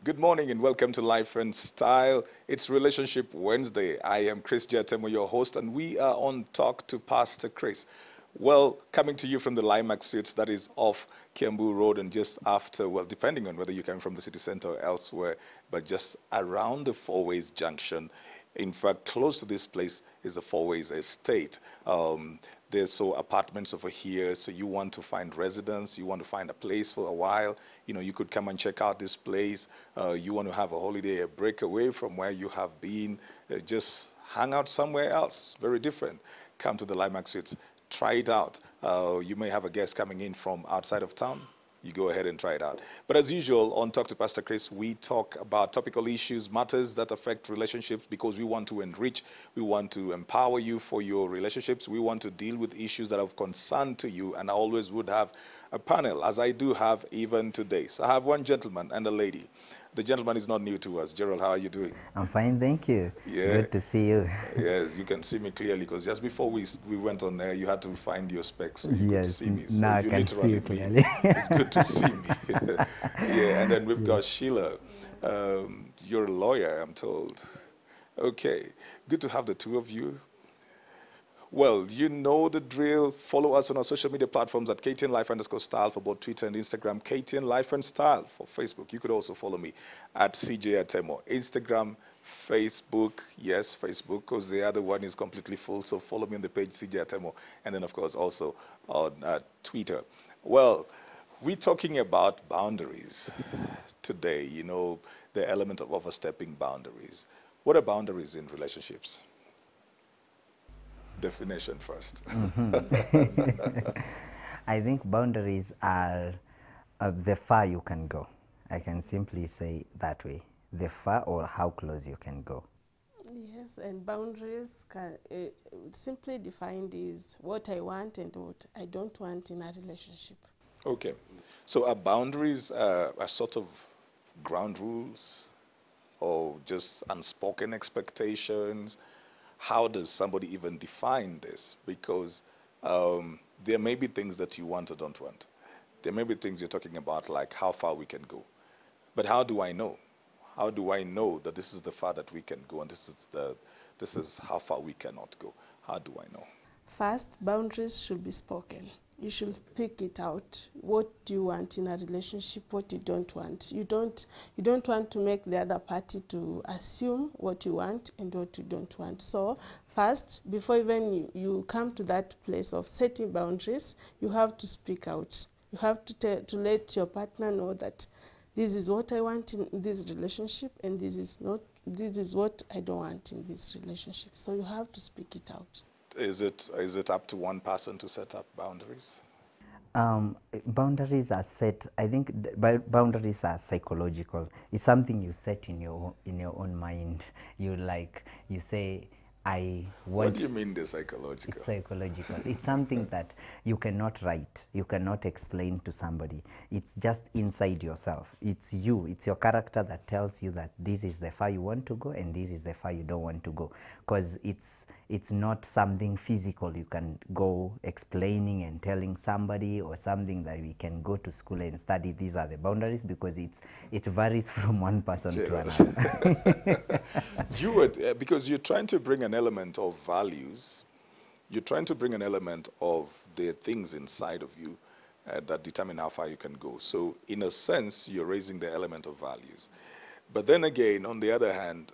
Good morning and welcome to Life and Style. It's Relationship Wednesday. I am Chris Jatemo, your host, and we are on Talk to Pastor Chris. Well, coming to you from the Limax Suites, that is off Kiambu Road and just after, well, depending on whether you come from the city center or elsewhere, but just around the Four Ways Junction. In fact, close to this place is the Four Ways Estate. There's so apartments over here, so you want to find residence, you want to find a place for a while, you could come and check out this place. You want to have a holiday, a break away from where you have been, just hang out somewhere else, very different. Come to the Limax Suites, try it out. You may have a guest coming in from outside of town. You go ahead and try it out. But as usual, on Talk to Pastor Chris, we talk about topical issues, matters that affect relationships, because we want to enrich, we want to empower you for your relationships. We want to deal with issues that are of concern to you, and I always would have a panel, as I do have even today. So I have one gentleman and a lady. The gentleman is not new to us. Gerald, how are you doing? I'm fine, thank you. Yeah. Good to see you. Yes, you can see me clearly, because just before we went on there, you had to find your specs so you Yes, could see me. So now I you can see literally you mean clearly. it's good to see me. Yeah, and then we've got Sheila. You're a lawyer, I'm told. Okay, good to have the two of you. Well, you know the drill. Follow us on our social media platforms at KTN Life _ Style for both Twitter and Instagram. KTN Life and Style for Facebook. You could also follow me at CJ Atemo. Instagram, Facebook. Yes, Facebook, because the other one is completely full. So follow me on the page CJ Atemo. And then, of course, also on Twitter. Well, we're talking about boundaries today. The element of overstepping boundaries. What are boundaries in relationships? Definition first. I think boundaries are the far you can go. I can simply say that way. The far or how close you can go. Yes, and boundaries simply defined is what I want and what I don't want in a relationship. Okay. So are boundaries are sort of ground rules or just unspoken expectations? How does somebody even define this? Because there may be things that you want or don't want. There may be things you're talking about, like how far we can go. But how do I know? How do I know that this is the far that we can go and this is how far we cannot go? How do I know? First, boundaries should be spoken. You should speak it out. What do you want in a relationship? What you don't want. You don't want to make the other party to assume what you want and what you don't want. So first, before even you come to that place of setting boundaries, you have to speak out. You have to let your partner know that this is what I want in this relationship, and this is what I don't want in this relationship. So you have to speak it out. Is it up to one person to set up boundaries? Boundaries are set. I think boundaries are psychological. It's something you set in your own mind. You say, I want. What do you mean the psychological? It's psychological. It's something that you cannot write. You cannot explain to somebody. It's just inside yourself. It's you. It's your character that tells you that this is the far you want to go and this is the far you don't want to go. Because it's not something physical you can go explaining and telling somebody, or something that we can go to school and study. These are the boundaries, because it varies from one person to another. Because you're trying to bring an element of values, you're trying to bring an element of the things inside of you that determine how far you can go. So in a sense, you're raising the element of values. But then again, on the other hand,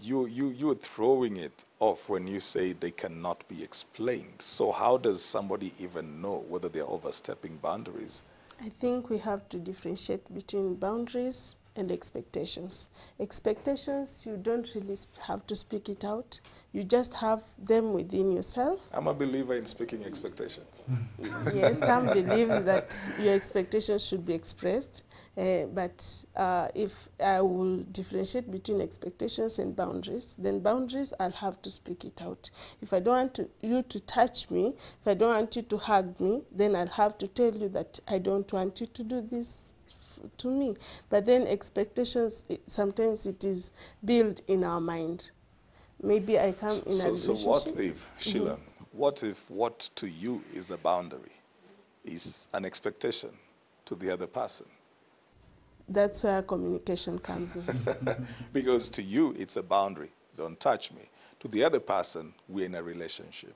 you're throwing it off when you say they cannot be explained. So how does somebody even know whether they're overstepping boundaries? I think we have to differentiate between boundaries and expectations. Expectations, you don't really have to speak it out. You just have them within yourself. I'm a believer in speaking expectations. Yes, some believe that your expectations should be expressed, but if I will differentiate between expectations and boundaries, then boundaries, I'll have to speak it out. If I don't want you to touch me, if I don't want you to hug me, then I'll have to tell you that I don't want you to do this to me. But then expectations, sometimes it is built in our mind. Maybe I come in a relationship. So what if, Sheila, what if what to you is a boundary is an expectation to the other person? That's where communication comes in. Because to you, it's a boundary. Don't touch me. To the other person, we're in a relationship.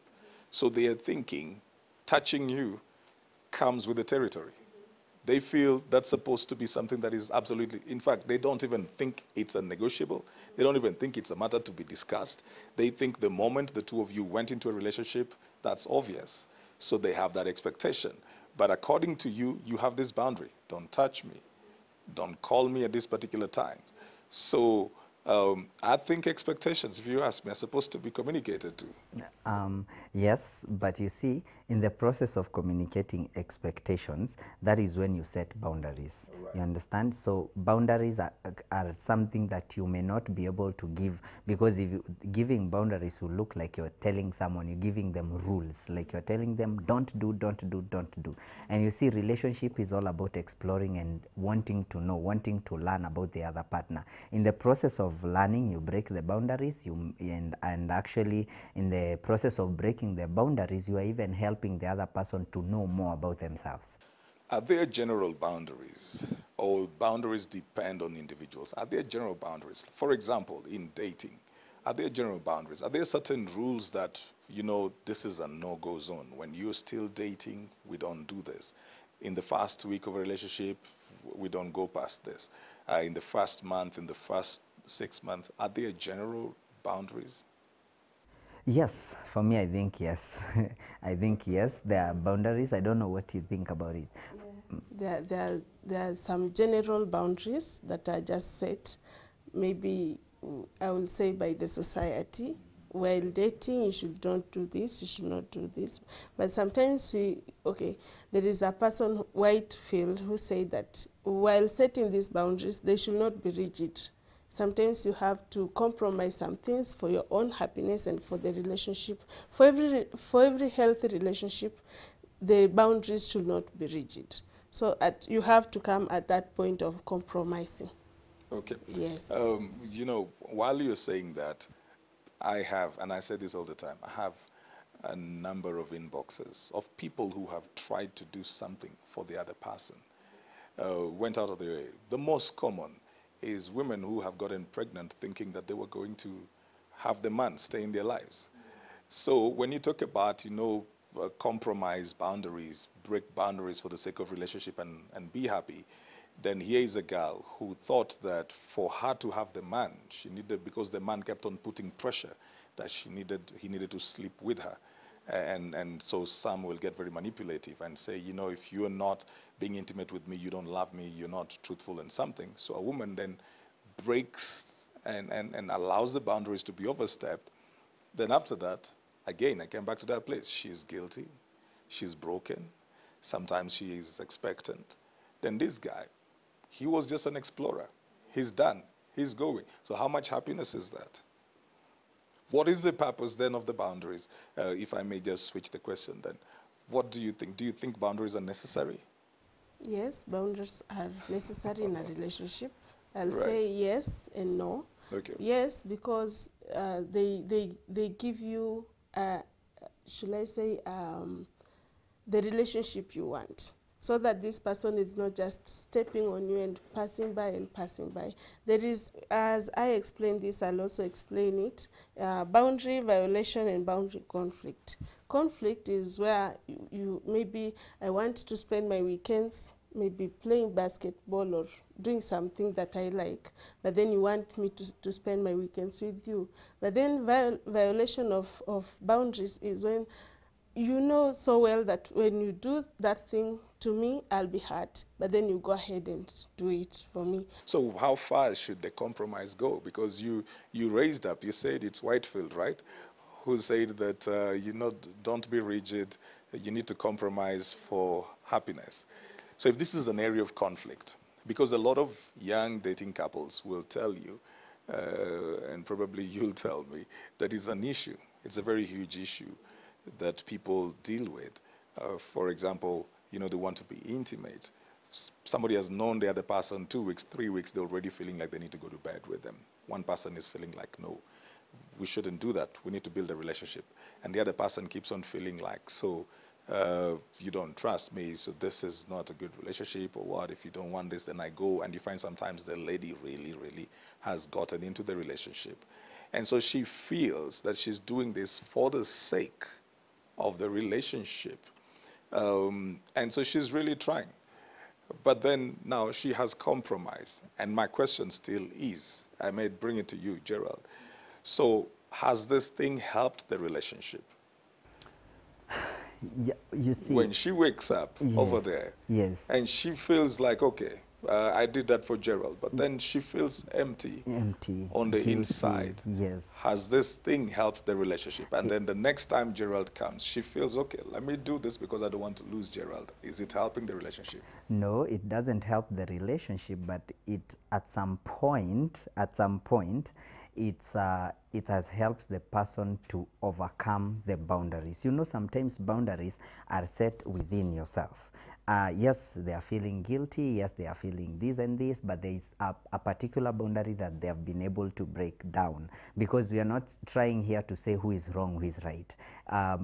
So they are thinking touching you comes with the territory. They feel that's supposed to be something that is absolutely, in fact, they don't even think it's a negotiable. They don't even think it's a matter to be discussed. They think the moment the two of you went into a relationship, that's obvious. So they have that expectation. But according to you, you have this boundary. Don't touch me. Don't call me at this particular time. So I think expectations, if you ask me, are supposed to be communicated to. Yes, but you see, in the process of communicating expectations, that is when you set boundaries. Right. You understand? So boundaries are something that you may not be able to give, because if you, giving boundaries will look like you're telling someone, you're giving them rules, like you're telling them don't do, don't do, don't do. And you see, relationship is all about exploring and wanting to know, wanting to learn about the other partner. In the process of learning, you break the boundaries, and actually in the process of breaking the boundaries, you are even helping the other person to know more about themselves. Are there general boundaries, or boundaries depend on individuals? Are there general boundaries? For example, in dating, are there general boundaries? Are there certain rules that, you know, this is a no-go zone? When you're still dating, we don't do this. In the first week of a relationship, we don't go past this. In the first month, in the first 6 months, are there general boundaries? Yes, for me, I think yes. I think yes, there are boundaries. I don't know what you think about it. There are some general boundaries that are just set, maybe I will say by the society. While dating, you should not do this, you should not do this. But sometimes there is a person, Whitefield, who said that while setting these boundaries, they should not be rigid. Sometimes you have to compromise some things for your own happiness and for the relationship. For every healthy relationship, the boundaries should not be rigid. So you have to come at that point of compromising. Okay. Yes. You know, while you're saying that, I have, and I say this all the time, I have a number of inboxes of people who have tried to do something for the other person, went out of their way. The most common is women who have gotten pregnant thinking that they were going to have the man stay in their lives. So when you talk about, you know, compromise boundaries, break boundaries for the sake of relationship and be happy, then here is a girl who thought that for her to have the man, she needed, because the man kept on putting pressure, that he needed to sleep with her. And so some will get very manipulative and say, you know, if you're not being intimate with me, you don't love me, you're not truthful and something. So a woman then breaks and allows the boundaries to be overstepped. Then after that, again, I came back to that place. She's guilty. She's broken. Sometimes she is expectant. Then this guy, he was just an explorer. He's done. He's going. So how much happiness is that? What is the purpose then of the boundaries? If I may just switch the question then. What do you think? Do you think boundaries are necessary? Yes, boundaries are necessary in a relationship. I'll Right. say yes and no. Okay. Yes, because they give you, should I say, the relationship you want, so that this person is not just stepping on you and passing by and passing by. There is, as I explain this, I'll also explain it, boundary violation and boundary conflict. Conflict is where maybe I want to spend my weekends maybe playing basketball or doing something that I like, but then you want me to spend my weekends with you. But then violation of boundaries is when you know so well that when you do that thing to me, I'll be hurt, but then you go ahead and do it for me. So how far should the compromise go? Because you raised up, you said it's Whitefield, right? Who said that, you know, don't be rigid, you need to compromise for happiness. So if this is an area of conflict, because a lot of young dating couples will tell you, and probably you'll tell me, that it's an issue. It's a very huge issue that people deal with. For example, you know, they want to be intimate. Somebody has known the other person 2 weeks, 3 weeks, they're already feeling like they need to go to bed with them. One person is feeling like, no, we shouldn't do that. We need to build a relationship. And the other person keeps on feeling like, so you don't trust me, so this is not a good relationship, or what? If you don't want this, then I go. And you find sometimes the lady really, really has gotten into the relationship. And so she feels that she's doing this for the sake of the relationship. And so she's really trying. But then now she has compromised. And my question still is, I may bring it to you, Gerald. So has this thing helped the relationship? Yeah, you see, When she wakes up over yes, there yes, and she feels like, okay, I did that for Gerald, but then she feels empty empty, on the guilty, inside. yes. Has this thing helped the relationship? And then the next time Gerald comes, she feels, okay, let me do this because I don't want to lose Gerald. Is it helping the relationship? No, it doesn't help the relationship, but it at some point, it has helped the person to overcome the boundaries. You know, sometimes boundaries are set within yourself. Yes, they are feeling guilty. Yes, they are feeling this and this, but there is a particular boundary that they have been able to break down, because we are not trying here to say who is wrong, who is right.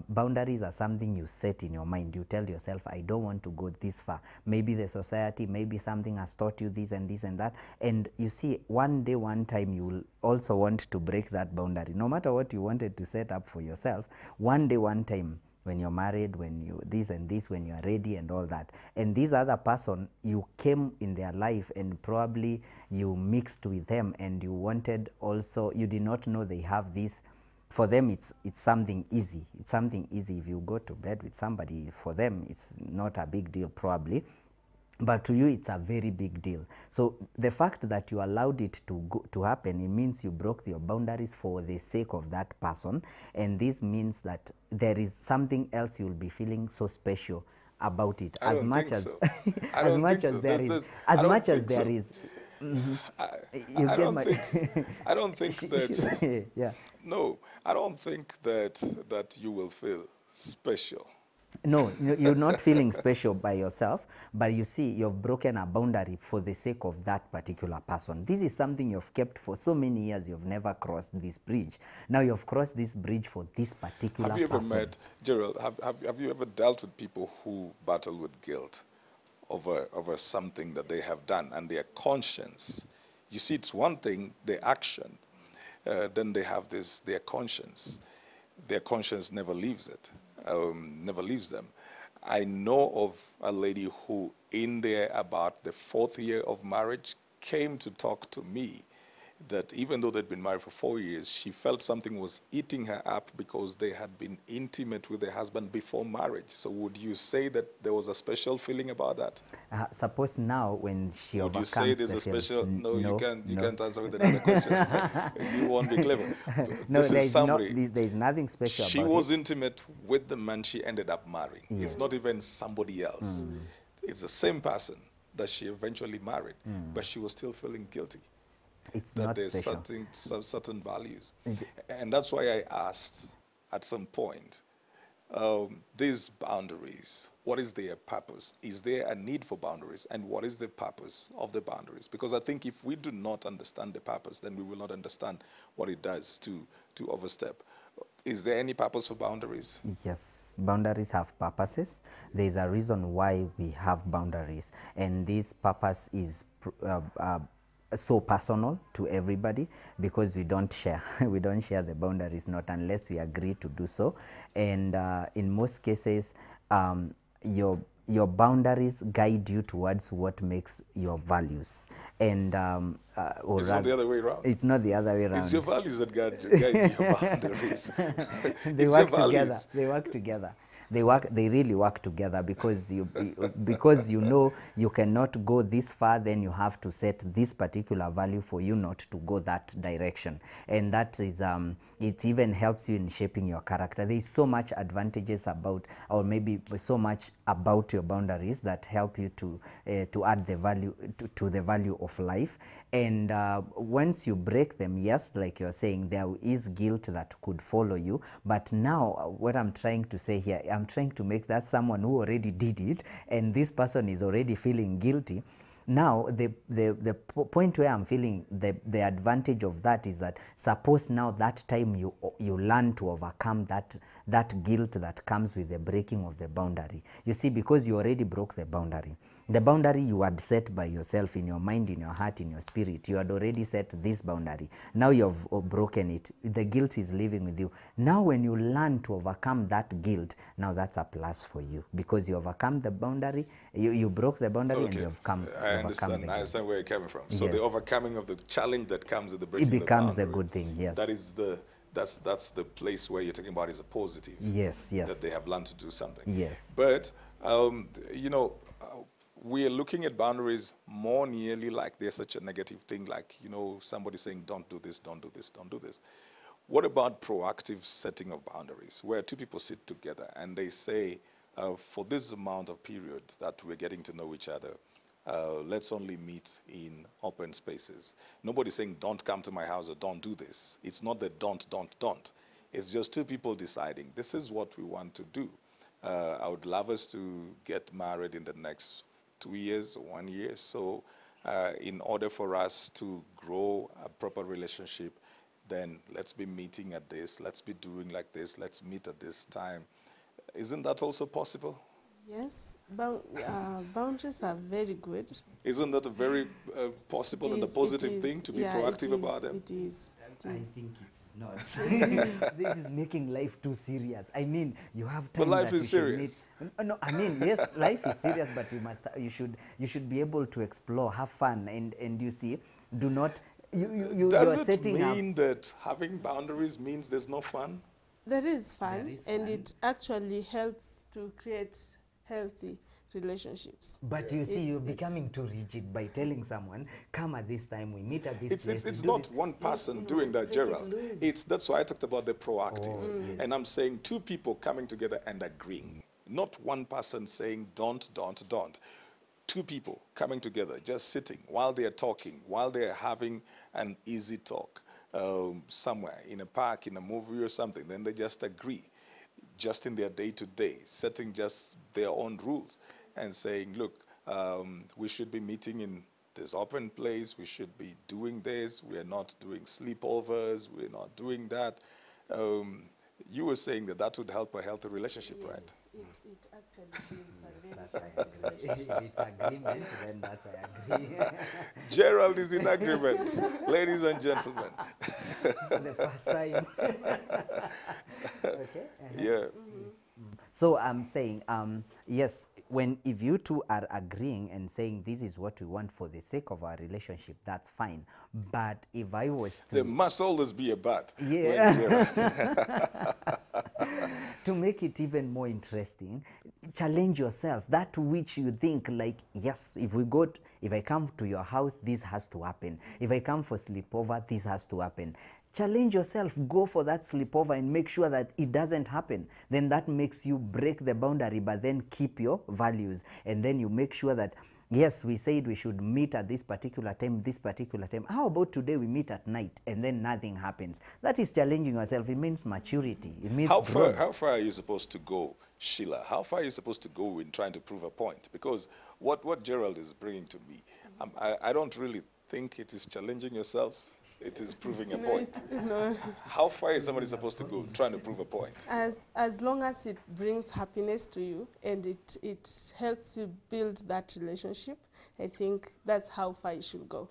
Boundaries are something you set in your mind. You tell yourself, I don't want to go this far. Maybe the society, maybe something has taught you this and this and that. And you see, one day, one time, you will also want to break that boundary. No matter what you wanted to set up for yourself, one day, one time, when you're married, when you this and this, when you're ready and all that. And this other person, you came in their life and probably you mixed with them, and you wanted also, you did not know they have this. For them, it's something easy. It's something easy. If you go to bed with somebody, for them, it's not a big deal probably. But to you, it's a very big deal. So the fact that you allowed it to happen, it means you broke your boundaries for the sake of that person. And this means that there is something else you'll be feeling so special about it. I As don't much think as so. I as don't much think as so. there is, I as don't much as think there so. is. Mhm. I, You I get don't my think. I don't think that. yeah. No, I don't think that you will feel special. No, you're not feeling special by yourself, but you see, you've broken a boundary for the sake of that particular person. This is something you've kept for so many years. You've never crossed this bridge. Now you've crossed this bridge for this particular Have you ever person. met, Gerald, have you ever dealt with people who battle with guilt over something that they have done and their conscience? You see, it's one thing, the action, then they have this, their conscience. Their conscience never leaves it, never leaves them. I know of a lady who, in there about the fourth year of marriage, came to talk to me that even though they'd been married for 4 years, she felt something was eating her up because they had been intimate with their husband before marriage. So would you say that there was a special feeling about that? Suppose now when she Would you say overcomes there's the a feeling. special? No, you No, can't. You no. can't answer with another question. You won't be clever. No, This there is is no, somebody. there is nothing special She about was it. intimate with the man she ended up marrying. Yes. It's not even somebody else. It's the same person that she eventually married, but she was still feeling guilty It's that not there's special. some certain values. It- And that's why I asked at some point, these boundaries, what is their purpose? Is there a need for boundaries? And what is the purpose of the boundaries? Because I think if we do not understand the purpose, then we will not understand what it does to overstep. Is there any purpose for boundaries? Yes, boundaries have purposes. There is a reason why we have boundaries, and this purpose is so personal to everybody, because we don't share we don't share the boundaries, not unless we agree to do so. And in most cases, um, your boundaries guide you towards what makes your values. And or It's not the rather, other way around. it's not the other way It's around. your values that guide your boundaries. They It's work your together. values. They work together. They really work together, because because you know you cannot go this far, then you have to set this particular value for you not to go that direction. And that is it even helps you in shaping your character. There is so much advantages about, or maybe so much about your boundaries that help you to add the value to the value of life. And once you break them, yes, like you're saying, there is guilt that could follow you. But now, what I'm trying to say here, I'm trying to make that someone who already did it, and this person is already feeling guilty. Now, the point where I'm feeling the advantage of that is that suppose now that time you learn to overcome that guilt that comes with the breaking of the boundary. You see, because you already broke the boundary. The boundary you had set by yourself in your mind, in your heart, in your spirit. You had already set this boundary. Now you have broken it. The guilt is living with you. Now when you learn to overcome that guilt, now that's a plus for you. Because you overcome the boundary, you broke the boundary and you have come I overcome understand. the I guilt. understand where you're coming from. So Yes. the overcoming of the challenge that comes with the It breaking the becomes the boundary. good thing, yes. That is that's the place where you're talking about is a positive. Yes, yes. That they have learned to do something. Yes. But you know, we are looking at boundaries more nearly like there's such a negative thing, like, you know, somebody saying, don't do this, don't do this, don't do this. What about proactive setting of boundaries, where two people sit together and they say, for this amount of period that we're getting to know each other, let's only meet in open spaces. Nobody's saying, don't come to my house or don't do this. It's not that don't. It's just two people deciding, this is what we want to do. I would love us to get married in the next 2 years or 1 year. So in order for us to grow a proper relationship, then let's be meeting at this, let's be doing like this, let's meet at this time. Isn't that also possible? Yes, boundaries are very good. Isn't that a very possible and a positive thing to be yeah, proactive about them? It is. It I is. think it's not. This is making life too serious. I mean, you have But time life that is you serious. should meet. No, I mean, yes, life is serious, but you should be able to explore, have fun, and you see, do not Does you're it setting up. mean that having boundaries means there's no fun? There is fun, There is and fun. it actually helps to create healthy relationships. But you see, It's- you're it's- becoming too rigid by telling someone, come at this time, we meet at this place. It's we do not this." one person doing that, break it Gerald. loose. That's why I talked about the proactive. Oh, yes. And I'm saying two people coming together and agreeing. Not one person saying don't. Two people coming together, just sitting while they're talking, while they're having an easy talk somewhere in a park, in a movie or something. Then they just agree, just in their day-to-day, setting just their own rules and saying, look, we should be meeting in this open place, we should be doing this, we're not doing sleepovers, we're not doing that. You were saying that that would help a healthy relationship, Yes, right? it actually builds a very That I healthy agree. relationship. If it's agreement, then that I agree. Gerald is in agreement, ladies and gentlemen. For the first time. Okay. Yeah. So I'm saying, yes, if you two are agreeing and saying this is what we want for the sake of our relationship, that's fine. But if I was There to, must always be a but. yeah, Gerald. to make it even more interesting, challenge yourself. That which you think like, yes, if I come to your house, this has to happen. If I come for sleepover, this has to happen. Challenge yourself, go for that sleepover and make sure that it doesn't happen. Then that makes you break the boundary, but then keep your values. And then you make sure that, yes, we said we should meet at this particular time, this particular time. How about today we meet at night and then nothing happens? That is challenging yourself. It means maturity. It means growth. How far are you supposed to go, Sheila? How far are you supposed to go in trying to prove a point? Because what Gerald is bringing to me, I don't really think it is challenging yourself. It is proving a point. No. How far is somebody supposed to go trying to prove a point? As long as it brings happiness to you and it helps you build that relationship, I think that's how far you should go.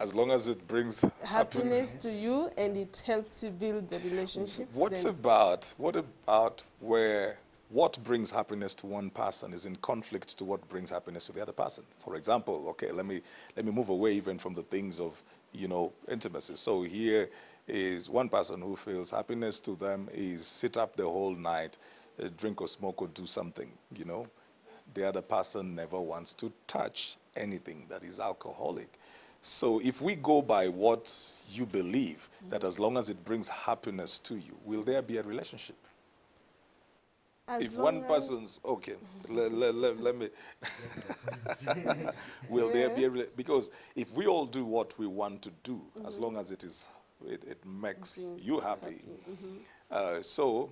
As long as it brings Happiness to you and it helps you build the relationship. What then about where what brings happiness to one person is in conflict to what brings happiness to the other person? For example, okay, let me move away even from the things of, you know, intimacy. So here is one person who feels happiness to them is sit up the whole night, drink or smoke or do something, you know. The other person never wants to touch anything that is alcoholic. So if we go by what you believe, that as long as it brings happiness to you, will there be a relationship? as If long one as- person's okay, let me will there be a because if we all do what we want to do, as long as it makes you happy, so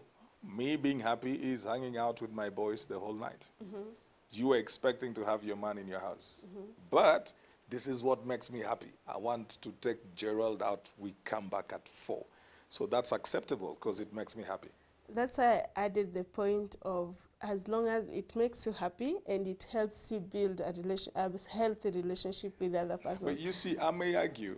me being happy is hanging out with my boys the whole night. You are expecting to have your man in your house. But this is what makes me happy. I want to take Gerald out. We come back at 4. So that's acceptable because it makes me happy. That's why I added the point of as long as it makes you happy and it helps you build a healthy relationship with the other person. But you see, I may argue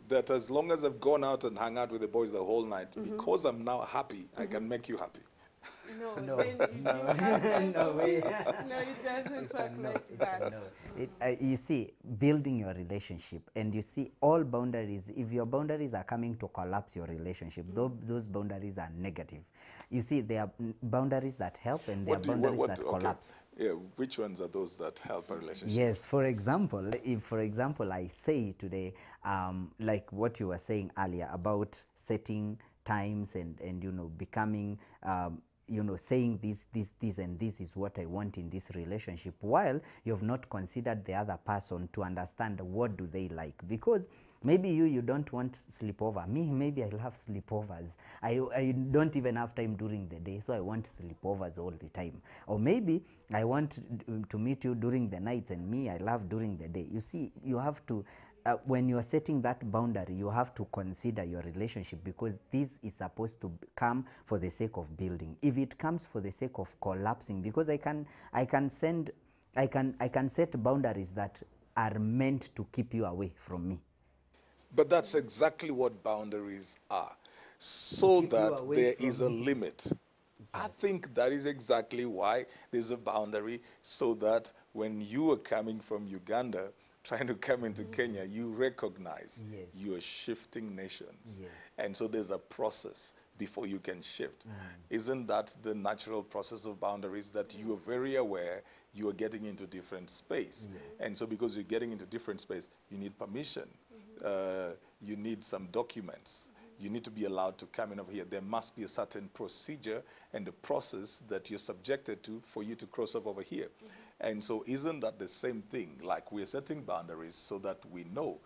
that as long as I've gone out and hung out with the boys the whole night, because I'm now happy, I can make you happy. No, No, then you no, have time no for way. me. No, it doesn't work like that. No. You see, building your relationship, and you see all boundaries, if your boundaries are coming to collapse your relationship, those boundaries are negative. You see, there are boundaries that help and there are boundaries that collapse. Yeah, which ones are those that help a relationship? Yes, for example, if for example I say today, like what you were saying earlier about setting times and you know, becoming you know, saying this and this is what I want in this relationship, while you have not considered the other person to understand what do they like. Because maybe you don't want sleepover. Maybe I'll have sleepovers. I don't even have time during the day, so I want sleepovers all the time. Or maybe I want to meet you during the nights, and me, I love during the day. You see, you have to when you are setting that boundary, you have to consider your relationship, because this is supposed to come for the sake of building. If it comes for the sake of collapsing, because I can set boundaries that are meant to keep you away from me. But that's exactly what boundaries are, so that there is a limit. I think that is exactly why there's a boundary, so that when you are coming from Uganda, trying to come into Kenya, you recognize you are shifting nations. And so there's a process before you can shift. Isn't that the natural process of boundaries, that you are very aware you are getting into different space? And so because you're getting into different space, you need permission. You need some documents. You need to be allowed to come in over here. There must be a certain procedure and a process that you're subjected to for you to cross over here. And so isn't that the same thing? Like, we're setting boundaries so that we know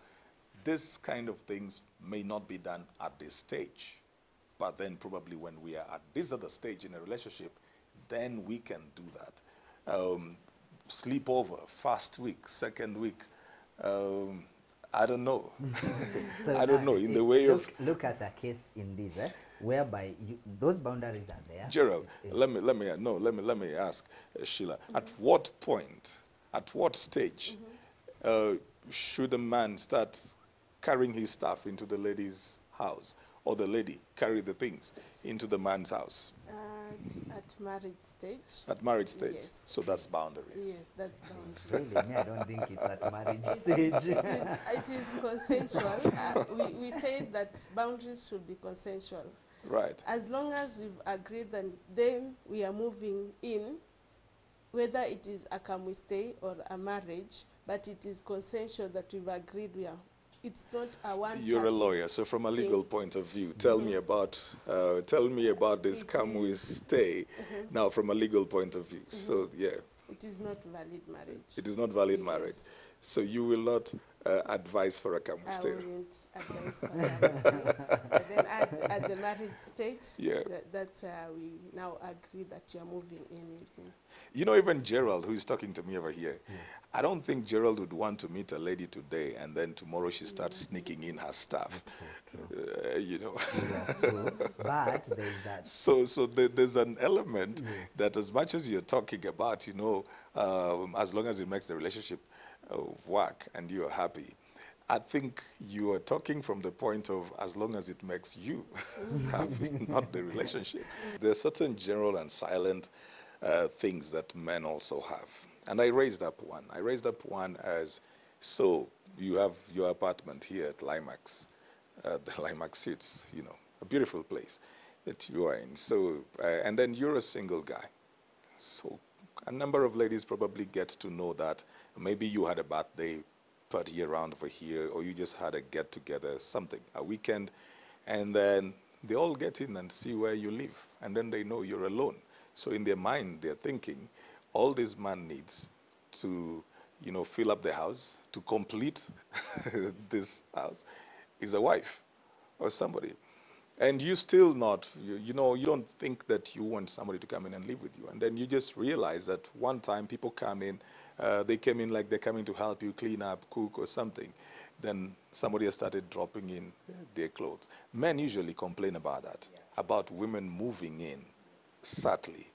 this kind of things may not be done at this stage. But then probably when we are at this other stage in a relationship, then we can do that. Sleepover, first week, second week, I don't know. So I don't know. In the way of look at a case in this, whereby those boundaries are there. Gerald, let me ask Sheila. At what point, at what stage, should a man start carrying his stuff into the lady's house, or the lady carry the things into the man's house? At marriage stage. At marriage stage. Yes. So that's boundaries. Yes, that's boundaries. Really, me, I don't think it's at marriage stage. It is consensual. We said that boundaries should be consensual. Right. As long as we've agreed, then we are moving in, whether it is a can we stay or a marriage, but it is consensual that we've agreed we are. It's not a one. You're a lawyer, so from a legal point of view, tell me about this come we stay. Now, from a legal point of view, so yeah. It is not valid marriage. It is not valid marriage. So you will not advise for a come we stay. I wouldn't advise for that. But then at the marriage stage, that's where we now agree that you're moving in with me. You know, even Gerald, who is talking to me over here, I don't think Gerald would want to meet a lady today and then tomorrow she starts sneaking in her stuff. You know. Yes, true. But there's that. So there's an element that, as much as you're talking about, you know, as long as it makes the relationship work and you're happy, I think you are talking from the point of as long as it makes you happy, not the relationship. There are certain general and silent things that men also have. And I raised up one. I raised up one as, so you have your apartment here at Limax, the Limax Suites, you know, a beautiful place that you are in. So, and then you're a single guy. So a number of ladies probably get to know that maybe you had a birthday party around over here, or you just had a get-together, something, a weekend, and then they all get in and see where you live, and then they know you're alone. So in their mind, they're thinking, all this man needs to, you know, fill up the house, to complete this house, is a wife or somebody. And you still not, you know, you don't think that you want somebody to come in and live with you. And then you just realize that one time people come in, they came in like they're coming to help you clean up, cook or something. Then somebody has started dropping in their clothes. Men usually complain about that, about women moving in subtly.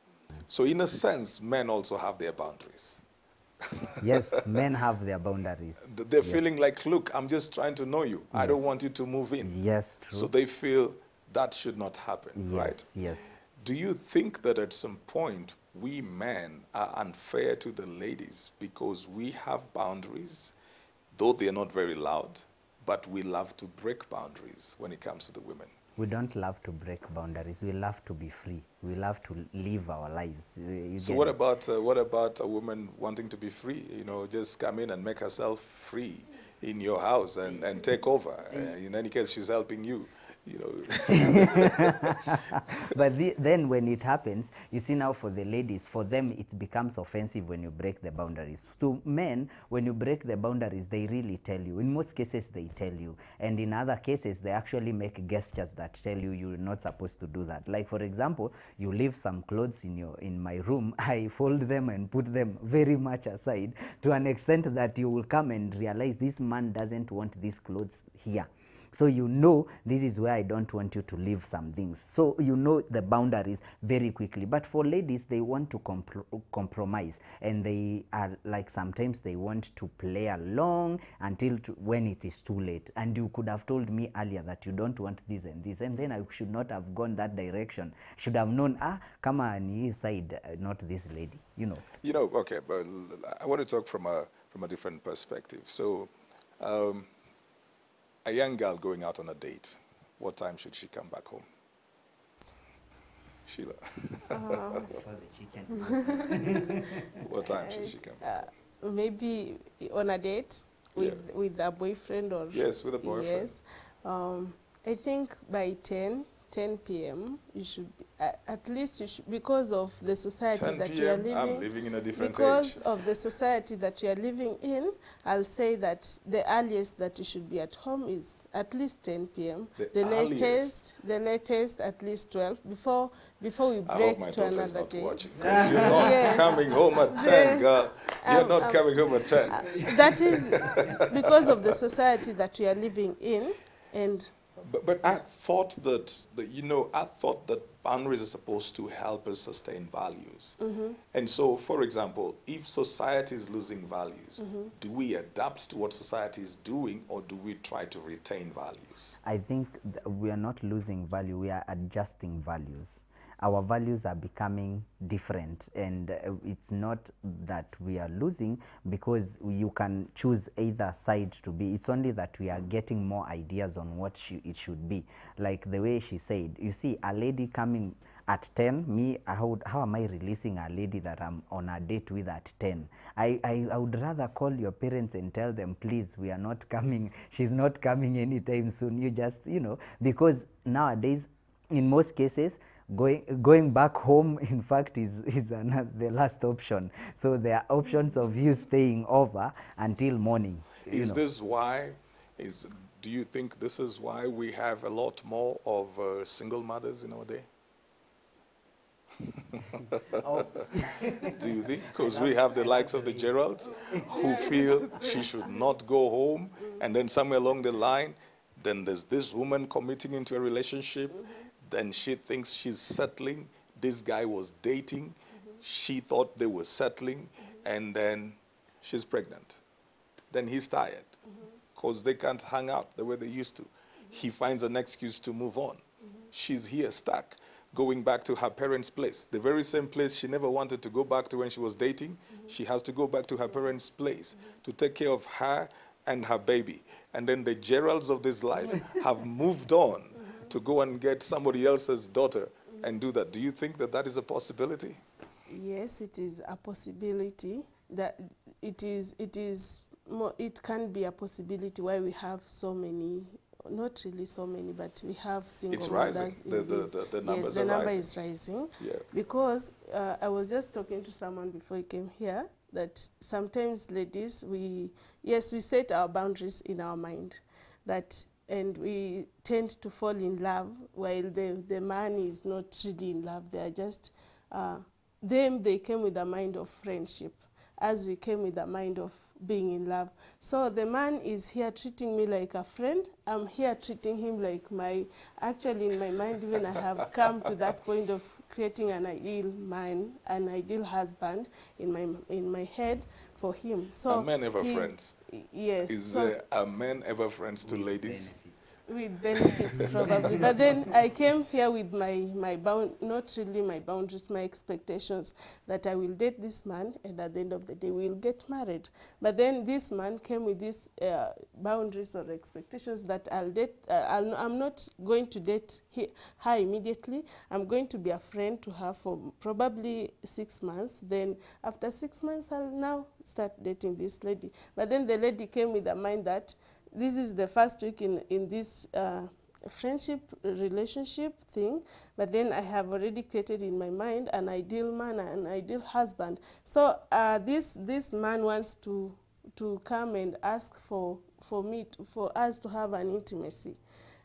So in a sense, men also have their boundaries. Yes, men have their boundaries. They're Yes. feeling like, look, I'm just trying to know you. I Yes. don't want you to move in. Yes, So true. they feel that should not happen, Yes, right? yes. Do you think that at some point we men are unfair to the ladies because we have boundaries, though they're not very loud, but we love to break boundaries when it comes to the women? We don't love to break boundaries. We love to be free. We love to live our lives. You So get it? what about a woman wanting to be free? You know, just come in and make herself free in your house and take over. In any case, she's helping you. You know. But then when it happens, you see now for the ladies, for them it becomes offensive when you break the boundaries. To men, when you break the boundaries, they really tell you. In most cases, they tell you. And in other cases, they actually make gestures that tell you you're not supposed to do that. Like for example, you leave some clothes in my room, I fold them and put them very much aside to an extent that you will come and realize this man doesn't want these clothes here. So you know this is where I don't want you to leave some things. So you know the boundaries very quickly. But for ladies, they want to compromise. And they are like sometimes they want to play along until when it is too late. And you could have told me earlier that you don't want this and this. And then I should not have gone that direction. Should have known, come on his side, not this lady, you know. You know, okay, but I want to talk from a different perspective. So, a young girl going out on a date, what time should she come back home? Sheila. What time should she come back home? Maybe on a date with a boyfriend or yes, with a boyfriend. yes. I think by 10 p.m. you should be, at least you should, because of the society 10 that you are p.m. I'm living. living in a different Because age. of the society that you are living in, I'll say that the earliest that you should be at home is at least 10 p.m. The earliest? The latest at least 12 before we I break hope my to daughter is another not day. watching. 'Cause you're not Yes. coming home at 10, girl. You're not coming home at 10. That is because of the society that we are living in, and But I thought that, you know, I thought that boundaries are supposed to help us sustain values. And so, for example, if society is losing values, do we adapt to what society is doing, or do we try to retain values? I think we are not losing value, we are adjusting values. Our values are becoming different, and it's not that we are losing, because you can choose either side to be. It's only that we are getting more ideas on what it should be. Like the way she said, you see, a lady coming at 10, how am I releasing a lady that I'm on a date with at 10? I would rather call your parents and tell them, please, we are not coming, she's not coming anytime soon. You just, you know, because nowadays, in most cases, going back home, in fact, is the last option. So there are options of you staying over until morning. Is this why, do you think this is why we have a lot more of single mothers in our day? Do you think? Because we have the likes of the Geralds who feel she should not go home, and then somewhere along the line, then there's this woman committing into a relationship, then she thinks she's settling. This guy was dating. She thought they were settling, and then she's pregnant. Then he's tired because they can't hang out the way they used to. He finds an excuse to move on. She's here stuck, going back to her parents' place, the very same place she never wanted to go back to when she was dating. She has to go back to her parents' place to take care of her and her baby. And then the Geralds of this life have moved on to go and get somebody else's daughter and do that. Do you think that that is a possibility? yes, it is a possibility. That it can be a possibility why we have so many, not really so many, but we have single It's mothers. rising. The numbers yes, the are number rising. is rising. Yeah. Because I was just talking to someone before he came here that sometimes ladies, we set our boundaries in our mind, that and we tend to fall in love while the man is not really in love. They are just, they came with a mind of friendship, as we came with a mind of being in love. So the man is here treating me like a friend. I'm here treating him like my, actually in my mind even I have come to that point of creating an ideal man, an ideal husband in my head for him. So are men ever friends? Yes. Is So are men ever friends to With ladies? benefit. with benefits probably, but then I came here with not really my boundaries, my expectations that I will date this man and at the end of the day we'll get married. But then this man came with these boundaries or expectations that I'll date, I'm not going to date her immediately. I'm going to be a friend to her for probably 6 months. Then after 6 months I'll now start dating this lady. But then the lady came with a mind that this is the first week in this friendship relationship thing, but then I have already created in my mind an ideal man, an ideal husband. So this man wants to come and ask for us to have an intimacy.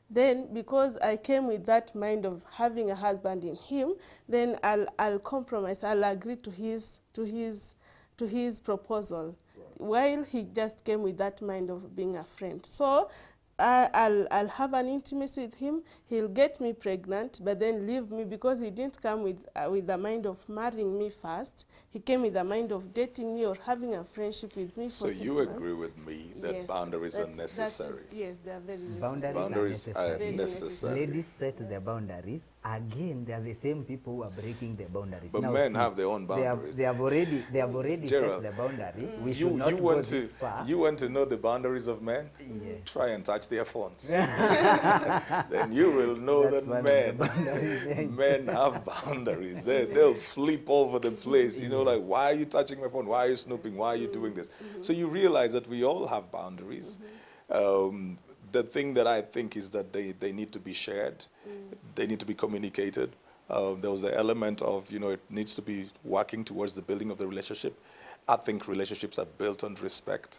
Then because I came with that mind of having a husband in him, then I'll compromise. I'll agree to his proposal, while he just came with that mind of being a friend. So I'll have an intimacy with him. He'll get me pregnant, but then leave me because he didn't come with the mind of marrying me first. He came with the mind of dating me or having a friendship with me for 6 months. So you agree with me that Yes, boundaries are necessary? Yes, they are very necessary. Boundaries are Very necessary. Ladies set the boundaries. Again, they are the same people who are breaking the boundaries. But now, men see, have their own boundaries. They have already Gerald, set the boundaries. We you, should not you go want this to far. you want to know the boundaries of men? Yes. Try and touch their phones. Then you will know That's that one of the boundaries. men have boundaries. They'll flip over the place. You know, like, why are you touching my phone? Why are you snooping? Why are you doing this? So you realize that we all have boundaries. The thing that I think is that they need to be shared. They need to be communicated. There was the element of, it needs to be working towards the building of the relationship. I think relationships are built on respect,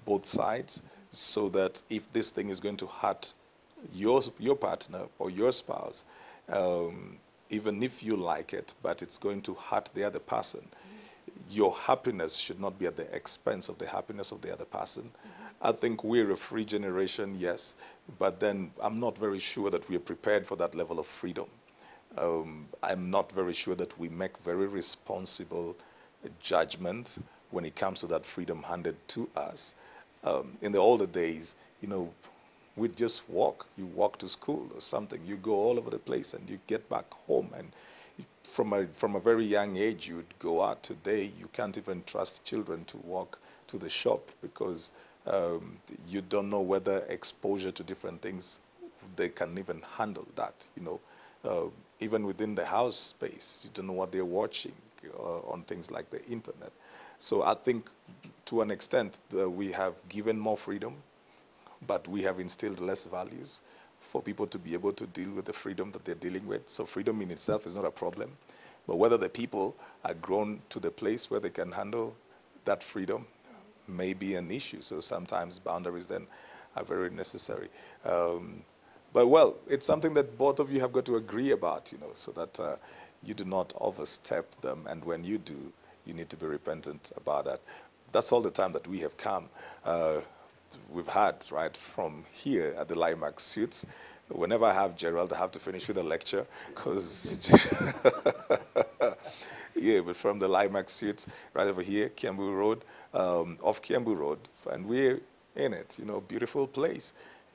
both sides, so that if this thing is going to hurt your partner or your spouse, even if you like it, but it's going to hurt the other person, your happiness should not be at the expense of the happiness of the other person. I think we're a free generation, yes, but then I'm not very sure that we're prepared for that level of freedom. I'm not very sure that we make very responsible judgment when it comes to that freedom handed to us. In the older days, we'd just walk. You walk to school or something. You go all over the place and you get back home. And from a very young age, you'd go out. Today, you can't even trust children to walk to the shop because you don't know whether exposure to different things, they can even handle that, even within the house space, you don't know what they're watching on things like the internet. So I think to an extent we have given more freedom, but we have instilled less values for people to be able to deal with the freedom that they're dealing with. So freedom in itself is not a problem, but whether the people are grown to the place where they can handle that freedom may be an issue. So sometimes boundaries then are very necessary. But well, it's something that both of you have got to agree about, so that you do not overstep them. And when you do, you need to be repentant about that. That's all the time that we have come. We've had, right, from here at the Limax Suits. Whenever I have Gerald, I have to finish with a lecture, because yeah, but from the Limax Suits, right over here, Kiambu Road, off Kiambu Road, and we're in it, beautiful place.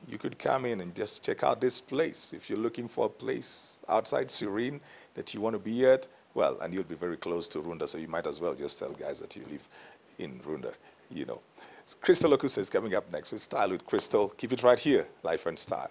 You could come in and just check out this place. If you're looking for a place outside Serene that you want to be at, well, and you'll be very close to Runda, so you might as well just tell guys that you live in Runda, Crystal Okusa is coming up next with Style with Crystal. Keep it right here, Life and Style.